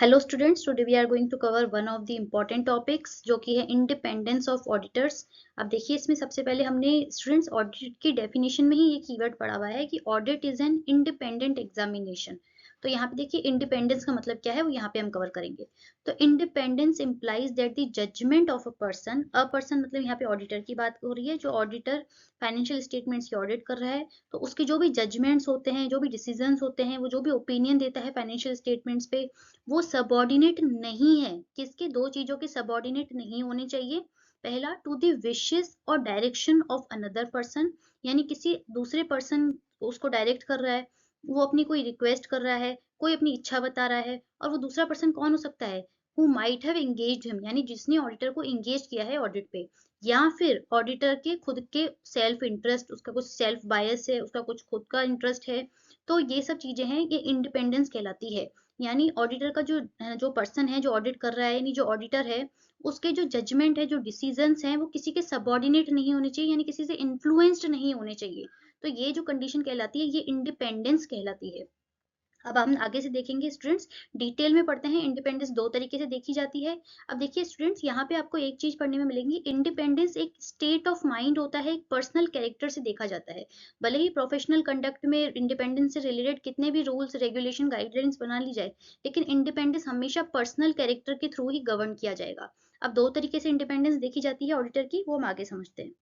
Hello students, today we are going to cover one of the important topics जो कि है independence of auditors. अब देखिए, इसमें सबसे पहले हमने स्टूडेंट्स ऑडिट की डेफिनेशन में ही ये कीवर्ड पढ़ा हुआ है कि audit is an independent examination. तो यहाँ पे देखिए इंडिपेंडेंस का मतलब क्या है वो यहाँ पे हम कवर करेंगे। तो independence implies that the judgment of a person मतलब यहाँ पे ऑडिटर की बात हो रही है। जो ऑडिटर फाइनेंशियल स्टेटमेंट्स की ऑडिट कर रहा है तो उसके जो भी जजमेंट्स होते हैं, जो भी डिसीजंस होते हैं, वो जो भी ओपिनियन देता है फाइनेंशियल स्टेटमेंट्स पे, वो सबॉर्डिनेट नहीं है। किसके? दो चीजों के सबॉर्डिनेट नहीं होने चाहिए। पहला, टू द विशेस और डायरेक्शन ऑफ अनदर पर्सन, यानी किसी दूसरे पर्सन उसको डायरेक्ट कर रहा है, वो अपनी कोई रिक्वेस्ट कर रहा है, कोई अपनी इच्छा बता रहा है, और वो दूसरा पर्सन कौन हो सकता है? Who might have engaged him, यानी जिसने ऑडिटर को एंगेज किया है ऑडिट पे, या फिर ऑडिटर के खुद के सेल्फ इंटरेस्ट, उसका कुछ सेल्फ बायस है, उसका कुछ खुद का इंटरेस्ट है। तो ये सब चीजें हैं, ये इंडिपेंडेंस कहलाती है। यानी ऑडिटर का जो जो पर्सन है जो ऑडिट कर रहा है, यानी जो ऑडिटर है, उसके जो जजमेंट है, जो डिसीजंस हैं, वो किसी के सबॉर्डिनेट नहीं होने चाहिए, यानी किसी से इन्फ्लुएंस्ड नहीं होने चाहिए। तो ये जो कंडीशन कहलाती है, ये इंडिपेंडेंस कहलाती है। अब हम आगे से देखेंगे स्टूडेंट्स, डिटेल में पढ़ते हैं। इंडिपेंडेंस दो तरीके से देखी जाती है। अब देखिए स्टूडेंट्स, यहाँ पे आपको एक चीज पढ़ने में मिलेंगी, इंडिपेंडेंस एक स्टेट ऑफ माइंड होता है, एक पर्सनल कैरेक्टर से देखा जाता है। भले ही प्रोफेशनल कंडक्ट में इंडिपेंडेंस से रिलेटेड कितने भी रूल्स रेगुलेशन गाइडलाइंस बना ली जाए, लेकिन इंडिपेंडेंस हमेशा पर्सनल कैरेक्टर के थ्रू ही गवर्न किया जाएगा। अब दो तरीके से इंडिपेंडेंस देखी जाती है ऑडिटर की, वो हम आगे समझते हैं।